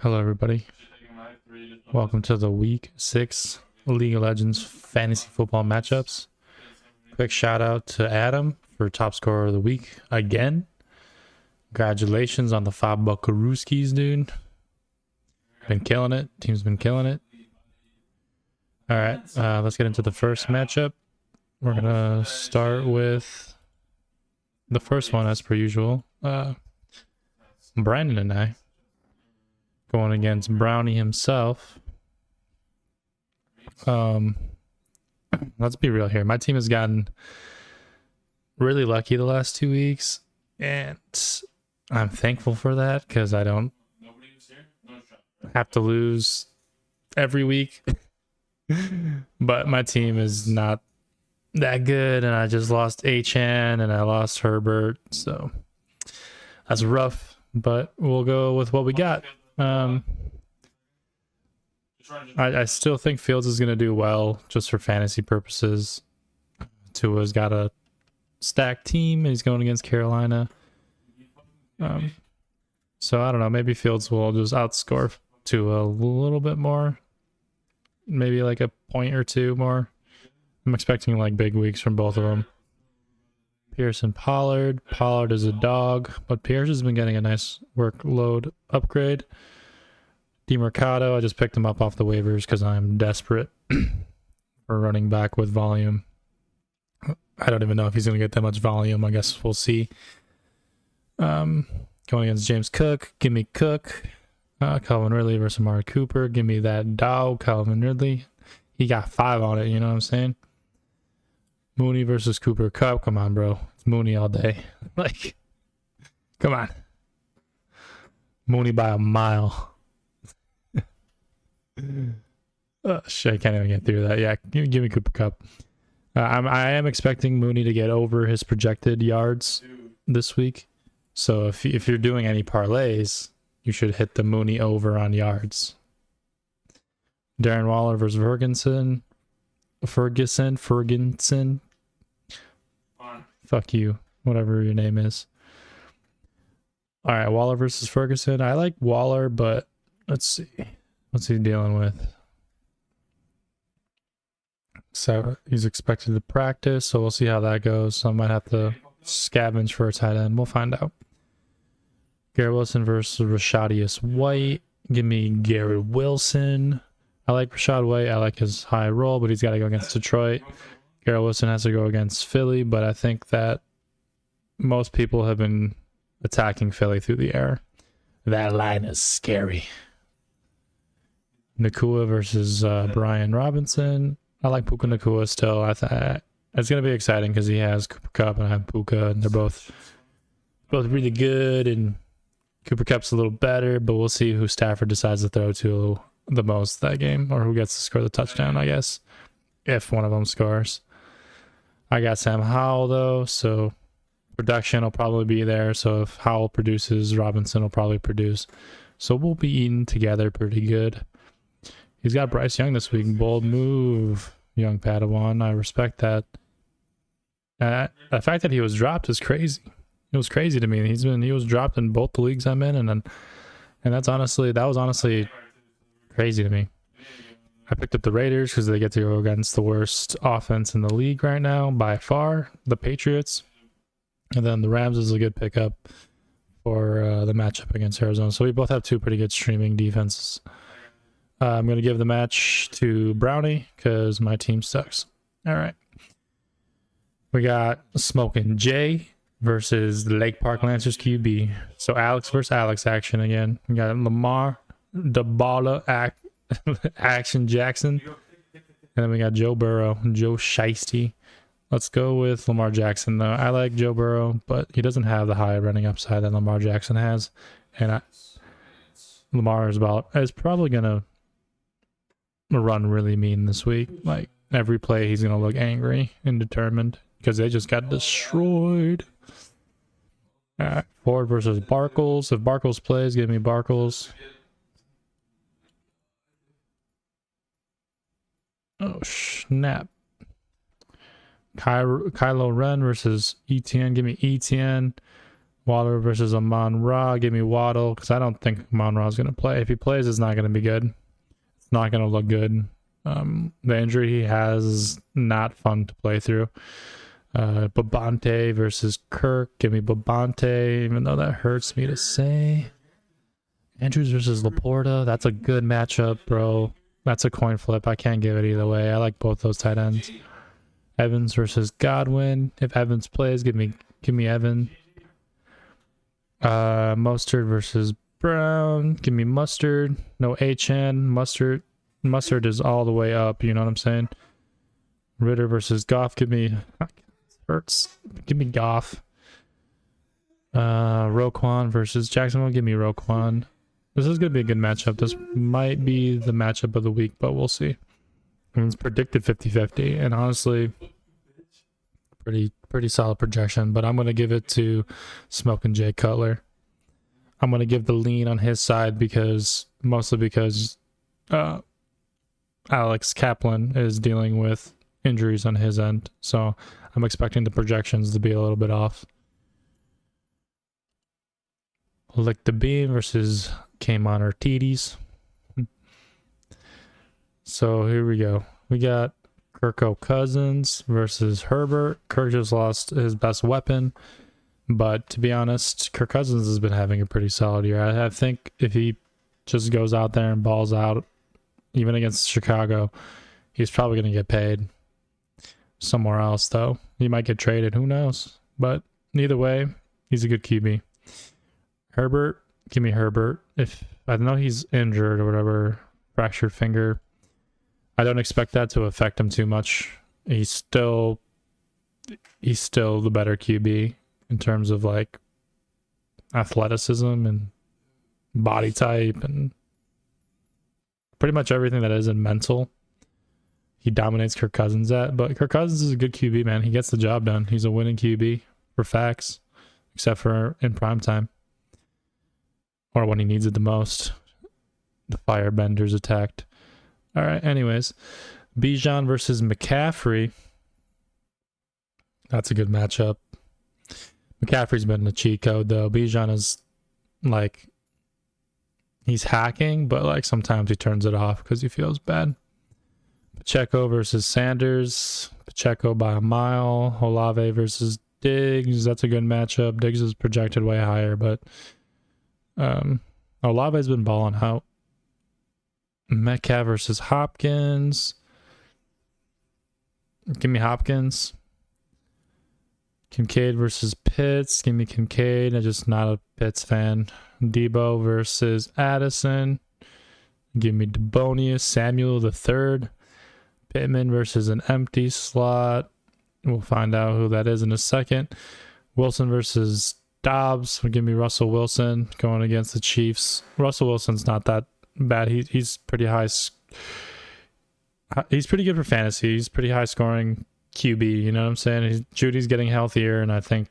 Hello, everybody. Welcome to the Week 6 League of Legends Fantasy Football matchups. Quick shout out to Adam for top scorer of the week again. Congratulations on the 5 Buckarooskies, dude. Been killing it. Team's been killing it. All right, let's get into the first matchup. We're going to start with the first one, as per usual. Brandon and I going against Brownie himself. Let's be real here. My team has gotten really lucky the last 2 weeks, and I'm thankful for that because I don't have to lose every week. But my team is not that good, and I just lost HN and I lost Herbert, so that's rough, but we'll go with what we got. I still think Fields is going to do well just for fantasy purposes. Tua's got a stacked team, and he's going against Carolina. So I don't know. Maybe Fields will just outscore Tua a little bit more. Maybe like a point or two more. I'm expecting like big weeks from both of them. Pearson Pollard. Pollard is a dog, but Pierce has been getting a nice workload upgrade. DeMarcado, I just picked him up off the waivers because I'm desperate for running back with volume. I don't even know if he's going to get that much volume. I guess we'll see. Going against James Cook. Give me Cook. Calvin Ridley versus Amari Cooper. Give me that dog, Calvin Ridley. He got 5 on it, you know what I'm saying? Mooney versus Cooper Kupp. Come on, bro. It's Mooney all day. Like, come on. Mooney by a mile. Shit, I can't even get through that. Yeah, give me Cooper Kupp. I am expecting Mooney to get over his projected yards this week. So if you're doing any parlays, you should hit the Mooney over on yards. Darren Waller versus Ferguson. Fuck you, whatever your name is. All right, Waller versus Ferguson. I like Waller, but let's see. What's he dealing with? So he's expected to practice, so we'll see how that goes. So I might have to scavenge for a tight end. We'll find out. Garrett Wilson versus Rashadius White. Give me Garrett Wilson. I like Rashad White. I like his high roll, but he's got to go against Detroit. Garrett Wilson has to go against Philly, but I think that most people have been attacking Philly through the air. That line is scary. Nakua versus Brian Robinson. I like Puka Nakua still. It's going to be exciting because he has Cooper Kupp and I have Puka, and they're both really good, and Cooper Kupp's a little better, but we'll see who Stafford decides to throw to the most that game, or who gets to score the touchdown, I guess, if one of them scores. I got Sam Howell, though, so production will probably be there. So if Howell produces, Robinson will probably produce. So we'll be eating together pretty good. He's got Bryce Young this week. Bold move, young Padawan. I respect that. The fact that he was dropped is crazy. It was crazy to me. He was dropped in both the leagues I'm in, and that was honestly crazy to me. I picked up the Raiders because they get to go against the worst offense in the league right now by far, the Patriots, and then the Rams is a good pickup for the matchup against Arizona. So we both have 2 pretty good streaming defenses. I'm going to give the match to Brownie because my team sucks. All right. We got Smoking Jay versus the Lake Park Lancers QB. So Alex versus Alex action again. We got Lamar, the baller action Jackson. And then we got Joe Burrow, Joe Shiesty. Let's go with Lamar Jackson, though. I like Joe Burrow, but he doesn't have the high running upside that Lamar Jackson has. And Lamar is probably going to run really mean this week. Like, every play he's going to look angry and determined because they just got destroyed. All right, Ford versus Barkles. If Barkles plays, give me Barkles. Oh, snap. Kylo Ren versus ETN. Give me ETN. Waddle versus Amon Ra. Give me Waddle because I don't think Amon Ra is going to play. If he plays, it's not going to be good. It's not going to look good. The injury he has is not fun to play through. Babante versus Kirk. Give me Babante, even though that hurts me to say. Andrews versus Laporta. That's a good matchup, bro. That's a coin flip. I can't give it either way. I like both those tight ends. Evans versus Godwin. If Evans plays, give me Evan. Mustard versus Brown. Give me Mustard. No HN. Mustard is all the way up. You know what I'm saying? Ritter versus Goff. Give me Goff. Roquan versus Jacksonville. Give me Roquan. This is going to be a good matchup. This might be the matchup of the week, but we'll see. And it's predicted 50-50, and honestly, pretty solid projection, but I'm going to give it to Smoking Jay Cutler. I'm going to give the lean on his side mostly because Alex Kaplan is dealing with injuries on his end, so I'm expecting the projections to be a little bit off. Lick the Beam versus Kmon Artides. So here we go. We got Kirko Cousins versus Herbert. Kirk just lost his best weapon, but to be honest, Kirk Cousins has been having a pretty solid year. I think if he just goes out there and balls out, even against Chicago, he's probably going to get paid somewhere else, though. He might get traded. Who knows? But either way, he's a good QB. Herbert, give me Herbert. If I know he's injured or whatever, fractured finger, I don't expect that to affect him too much. He's still the better QB in terms of like athleticism and body type and pretty much everything that isn't mental. He dominates Kirk Cousins at, but Kirk Cousins is a good QB, man. He gets the job done. He's a winning QB for facts, except for in prime time or when he needs it the most. The Firebenders attacked. All right, anyways, Bijan versus McCaffrey. That's a good matchup. McCaffrey's been a cheat code, though. Bijan is like, he's hacking, but like sometimes he turns it off because he feels bad. Pacheco versus Sanders. Pacheco by a mile. Olave versus Diggs. That's a good matchup. Diggs is projected way higher, but Olave's been balling out. Metcalf versus Hopkins. Give me Hopkins. Kincaid versus Pitts. Give me Kincaid. I'm just not a Pitts fan. Debo versus Addison. Give me Debonius. Samuel the third. Pittman versus an empty slot. We'll find out who that is in a second. Wilson versus Dobbs. Give me Russell Wilson going against the Chiefs. Russell Wilson's not that bad. He's pretty high. He's pretty good for fantasy. He's pretty high scoring QB. You know what I'm saying? Judy's getting healthier, and I think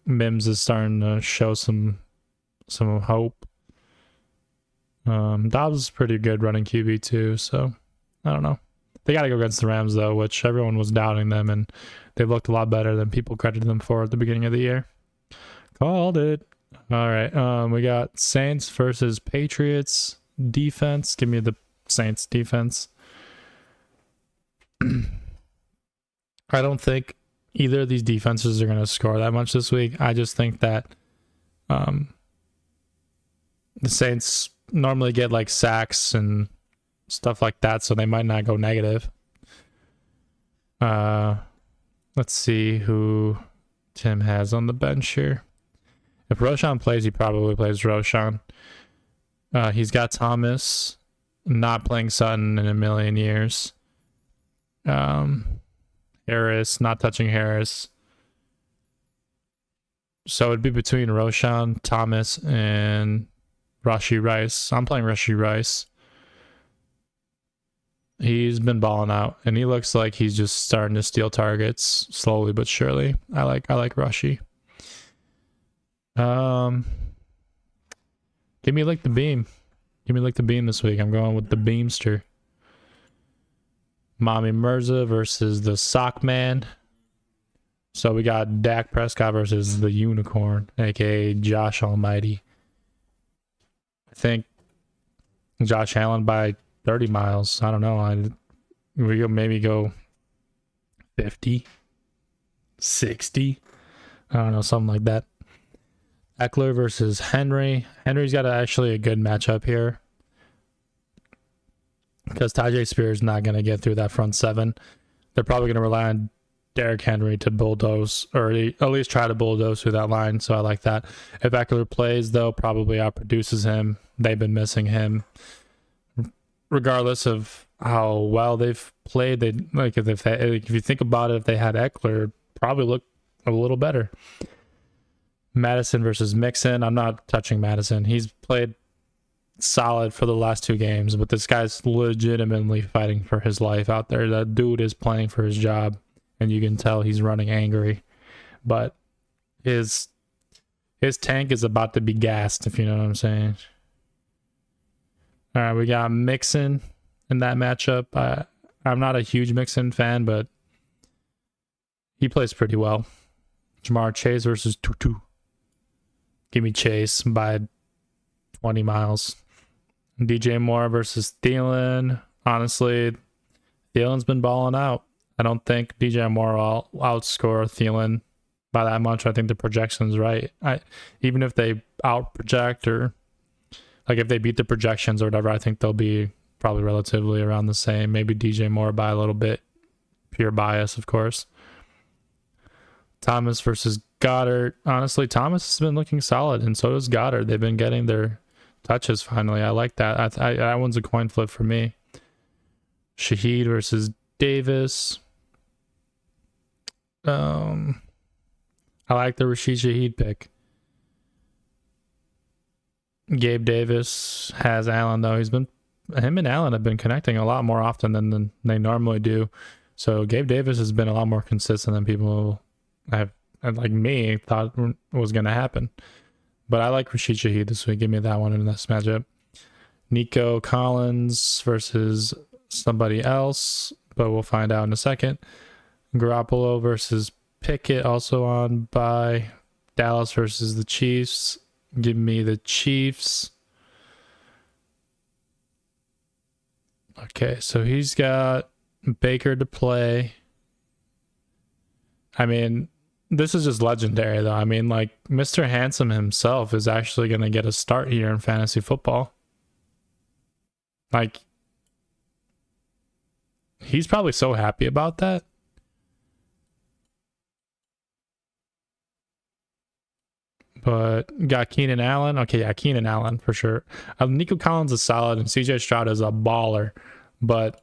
Mims is starting to show some hope. Dobbs is pretty good running QB too. So I don't know. They got to go against the Rams though, which everyone was doubting them, and they looked a lot better than people credited them for at the beginning of the year. Called it. All right. We got Saints versus Patriots defense. Give me the Saints defense. I don't think either of these defenses are going to score that much this week. I just think that the Saints normally get like sacks and stuff like that, so they might not go negative. Let's see who Tim has on the bench here. If Roshan plays, he probably plays Roshan. He's got Thomas, not playing Sutton in a million years. Harris, not touching Harris. So it'd be between Roshan, Thomas, and Rashee Rice. I'm playing Rashee Rice. He's been balling out, and he looks like he's just starting to steal targets slowly but surely. I like Rashee. Give me like the beam. Give me like the beam this week. I'm going with the Beamster. Mommy Mirza versus the Sock Man. So we got Dak Prescott versus the Unicorn, aka Josh Almighty. I think Josh Allen by 30 miles. I don't know. We could maybe go 50, 60. I don't know, something like that. Eckler versus Henry. Henry's got actually a good matchup here because Tajay Spears is not going to get through that front seven. They're probably going to rely on Derrick Henry to bulldoze, or at least try to bulldoze through that line. So I like that. If Eckler plays, though, probably outproduces him. They've been missing him. Regardless of how well they've played, they like if you think about it, if they had Eckler, probably look a little better. Madison versus Mixon. I'm not touching Madison. He's played solid for the last 2 games, but this guy's legitimately fighting for his life out there. That dude is playing for his job, and you can tell he's running angry. But his tank is about to be gassed, if you know what I'm saying. All right, we got Mixon in that matchup. I'm not a huge Mixon fan, but he plays pretty well. Jamar Chase versus Tutu. Give me Chase by 20 miles. DJ Moore versus Thielen. Honestly, Thielen's been balling out. I don't think DJ Moore will outscore Thielen by that much. I think the projection's right. Even if they out project, or like if they beat the projections or whatever, I think they'll be probably relatively around the same. Maybe DJ Moore by a little bit. Pure bias, of course. Thomas versus Goddard. Honestly, Thomas has been looking solid, and so does Goddard. They've been getting their touches finally. I like that. That one's a coin flip for me. Shaheed versus Davis. I like the Rashid Shaheed pick. Gabe Davis has Allen, though. Him and Allen have been connecting a lot more often than they normally do. So Gabe Davis has been a lot more consistent than people have, like me, thought was going to happen. But I like Rashid Shaheed this week. Give me that one in this matchup. Nico Collins versus somebody else, but we'll find out in a second. Garoppolo versus Pickett, also on by. Dallas versus the Chiefs. Give me the Chiefs. Okay, so he's got Baker to play. I mean, this is just legendary, though. I mean, like, Mr. Handsome himself is actually going to get a start here in fantasy football. Like, he's probably so happy about that. But got Keenan Allen. Okay, yeah, Keenan Allen for sure. Nico Collins is solid, and CJ Stroud is a baller. But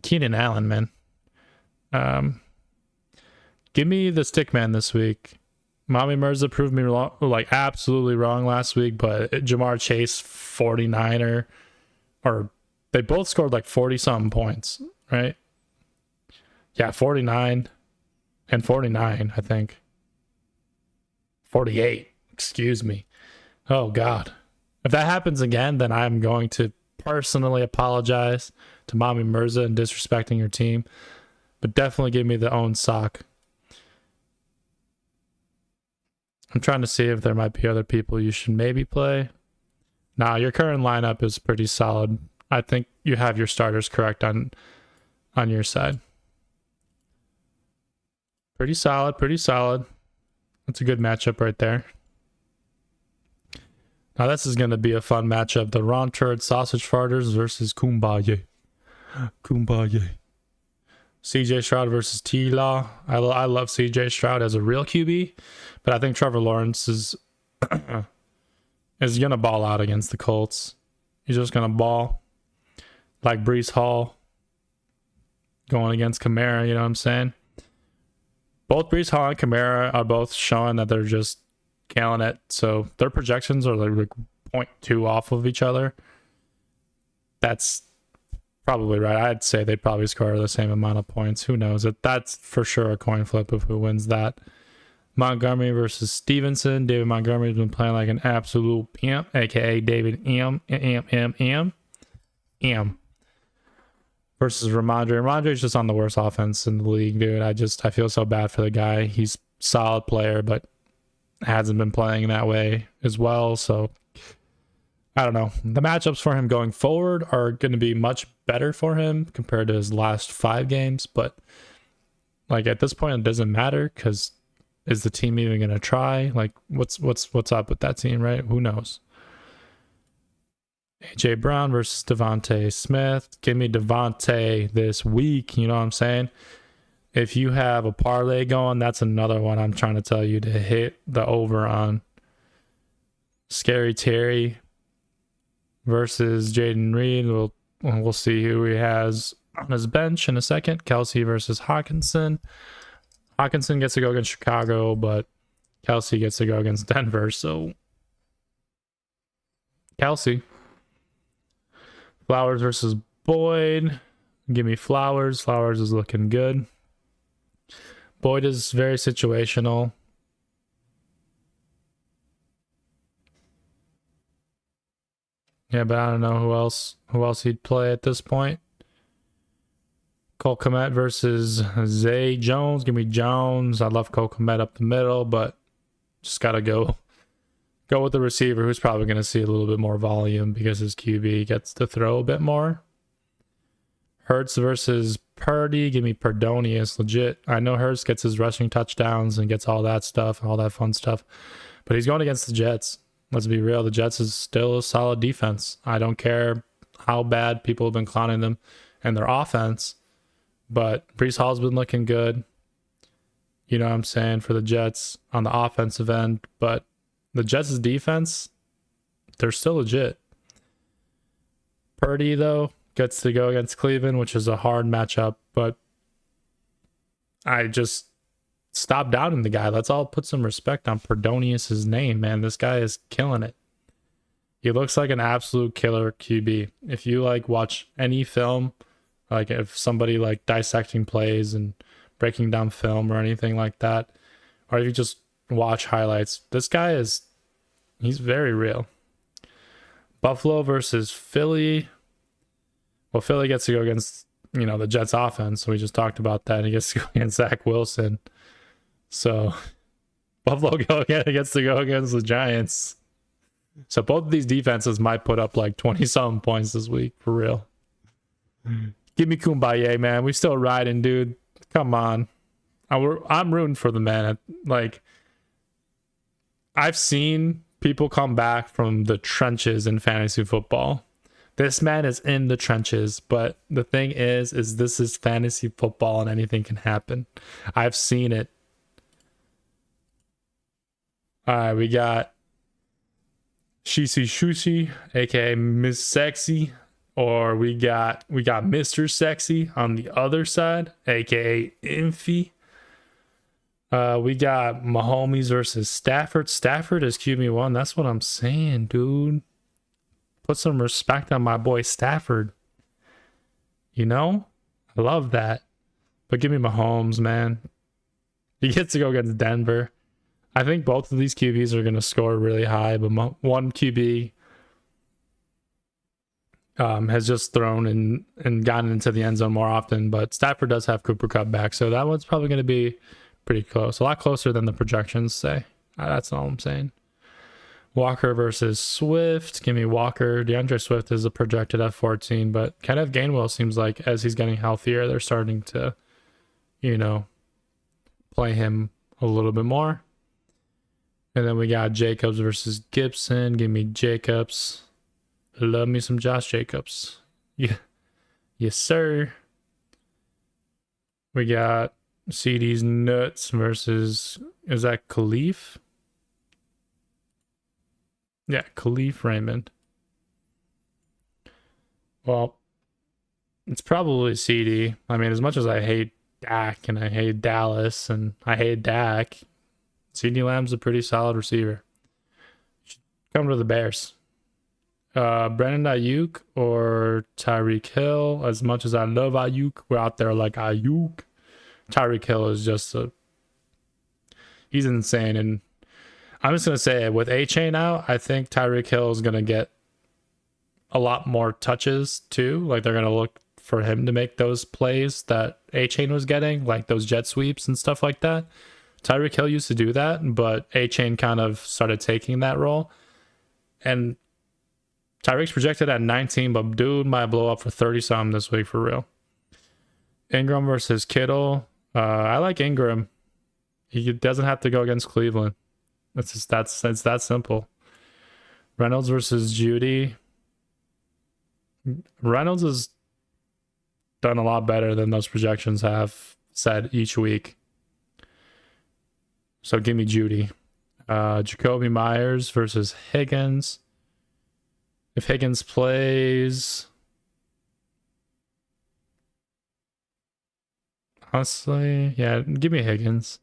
Keenan Allen, man. Give me the stick man this week. Mommy Mirza proved me wrong, like absolutely wrong last week, but Jamar Chase, 49er, or they both scored like 40-something points, right? Yeah, 49 and 49, I think. 48, excuse me. Oh, God. If that happens again, then I'm going to personally apologize to Mommy Mirza and disrespecting your team. But definitely give me the own sock. I'm trying to see if there might be other people you should maybe play. Now, your current lineup is pretty solid. I think you have your starters correct on your side. Pretty solid, pretty solid. That's a good matchup right there. Now, this is going to be a fun matchup. The Ron Turd Sausage Farters versus Kumbaya. Kumbaya. CJ Stroud versus T-Law. I love CJ Stroud as a real QB, but I think Trevor Lawrence is going to ball out against the Colts. He's just going to ball like Breece Hall going against Kamara, you know what I'm saying? Both Breece Hall and Kamara are both showing that they're just killing it. So their projections are like 0.2 off of each other. That's probably right. I'd say they'd probably score the same amount of points. Who knows? That's for sure a coin flip of who wins that. Montgomery versus Stevenson. David Montgomery's been playing like an absolute pimp, aka David M. versus Ramondre. Ramondre's just on the worst offense in the league, dude. I feel so bad for the guy. He's a solid player, but hasn't been playing that way as well. So I don't know. The matchups for him going forward are going to be much better for him compared to his last 5 games. But like at this point, it doesn't matter because is the team even going to try? Like what's up with that team, right? Who knows? AJ Brown versus Devontae Smith. Give me Devontae this week. You know what I'm saying? If you have a parlay going, that's another one I'm trying to tell you to hit the over on. Scary Terry versus Jaden Reed. We'll see who he has on his bench in a second. Kelsey versus Hawkinson. Hawkinson gets to go against Chicago, but Kelsey gets to go against Denver. So Kelsey. Flowers versus Boyd. Give me Flowers. Flowers is looking good. Boyd is very situational. Yeah, but I don't know who else he'd play at this point. Cole Kmet versus Zay Jones. Give me Jones. I love Cole Kmet up the middle, but just gotta go with the receiver who's probably going to see a little bit more volume because his QB gets to throw a bit more. Hurts versus Purdy. Give me Perdonius. Legit. I know Hurts gets his rushing touchdowns and gets all that stuff, all that fun stuff. But he's going against the Jets. Let's be real. The Jets is still a solid defense. I don't care how bad people have been clowning them and their offense. But Breece Hall's been looking good. You know what I'm saying? For the Jets on the offensive end. But the Jets' defense, they're still legit. Purdy, though, gets to go against Cleveland, which is a hard matchup, but I just stop doubting the guy. Let's all put some respect on Perdonius' name, man. This guy is killing it. He looks like an absolute killer QB. If you like watch any film, like if somebody like dissecting plays and breaking down film or anything like that, or if you just watch highlights, this guy he's very real. Buffalo versus Philly. Well, Philly gets to go against, the Jets offense. So we just talked about that. He gets to go against Zach Wilson. So Buffalo gets to go against the Giants. So both of these defenses might put up like 20-something points this week, for real. Give me Kumbaya, man. We still riding, dude. Come on. I'm rooting for the man. Like, I've seen people come back from the trenches in fantasy football. This man is in the trenches, but the thing is this is fantasy football and anything can happen. I've seen it. All right, we got Shishi Shushi, aka Miss Sexy, or we got Mr. Sexy on the other side, aka Infy. We got Mahomes versus Stafford. Stafford is QB1. That's what I'm saying, dude. Put some respect on my boy Stafford. I love that. But give me Mahomes, man. He gets to go against Denver. I think both of these QBs are going to score really high, but one QB has just thrown and gotten into the end zone more often. But Stafford does have Cooper Kupp back, so that one's probably going to be pretty close. A lot closer than the projections say. That's all I'm saying. Walker versus Swift. Give me Walker. DeAndre Swift is a projected F14, but Kenneth Gainwell seems like as he's getting healthier, they're starting to, play him a little bit more. And then we got Jacobs versus Gibson. Give me Jacobs. Love me some Josh Jacobs. Yeah. Yes, sir. We got CD's Nuts versus, is that Khalif? Yeah, Khalif Raymond. Well, it's probably CD. I mean, as much as I hate Dak and I hate Dallas and I hate Dak, CD Lamb's a pretty solid receiver. Should come to the Bears. Brandon Ayuk or Tyreek Hill. As much as I love Ayuk, we're out there like Ayuk. Tyreek Hill is just he's insane. And I'm just going to say it, with A-Chain out, I think Tyreek Hill is going to get a lot more touches too. Like they're going to look for him to make those plays that A-Chain was getting, like those jet sweeps and stuff like that. Tyreek Hill used to do that, but A-Chain kind of started taking that role. And Tyreek's projected at 19, but dude might blow up for 30-something this week for real. Ingram versus Kittle. I like Ingram. He doesn't have to go against Cleveland. It's that simple. Reynolds versus Judy. Reynolds has done a lot better than those projections have said each week. So give me Judy. Jacoby Myers versus Higgins. If Higgins plays, honestly, yeah, give me Higgins.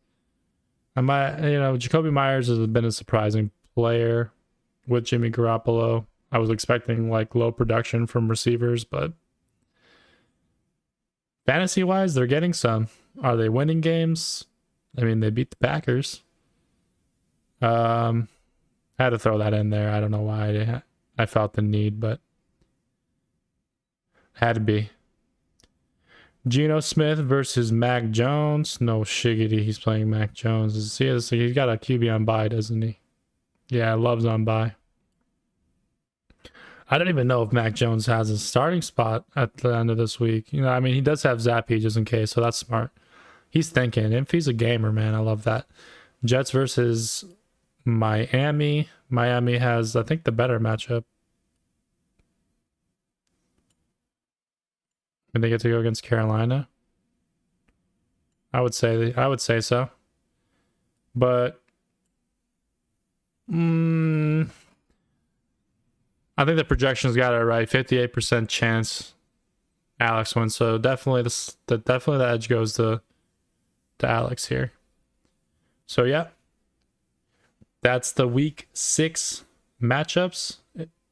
Jacoby Myers has been a surprising player with Jimmy Garoppolo. I was expecting like low production from receivers, but fantasy wise, they're getting some. Are they winning games? I mean, they beat the Packers. I had to throw that in there. I don't know why I felt the need, but had to be. Geno Smith versus Mac Jones. No shiggity, he's playing Mac Jones. He's got a QB on bye, doesn't he? Yeah, loves on bye. I don't even know if Mac Jones has a starting spot at the end of this week. He does have Zappy just in case, so that's smart. He's thinking. If he's a gamer, man, I love that. Jets versus Miami. Miami has, I think, the better matchup. And they get to go against Carolina. I would say so. But I think the projections got it right. 58% chance Alex wins. So definitely the edge goes to Alex here. So yeah. That's the week 6 matchups.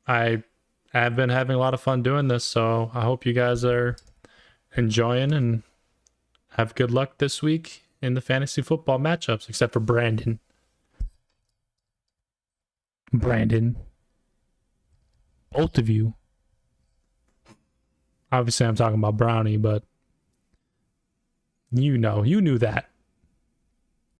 I have been having a lot of fun doing this, so I hope you guys are enjoying and have good luck this week in the fantasy football matchups, except for Brandon. Both of you. Obviously, I'm talking about Brownie, but you knew that.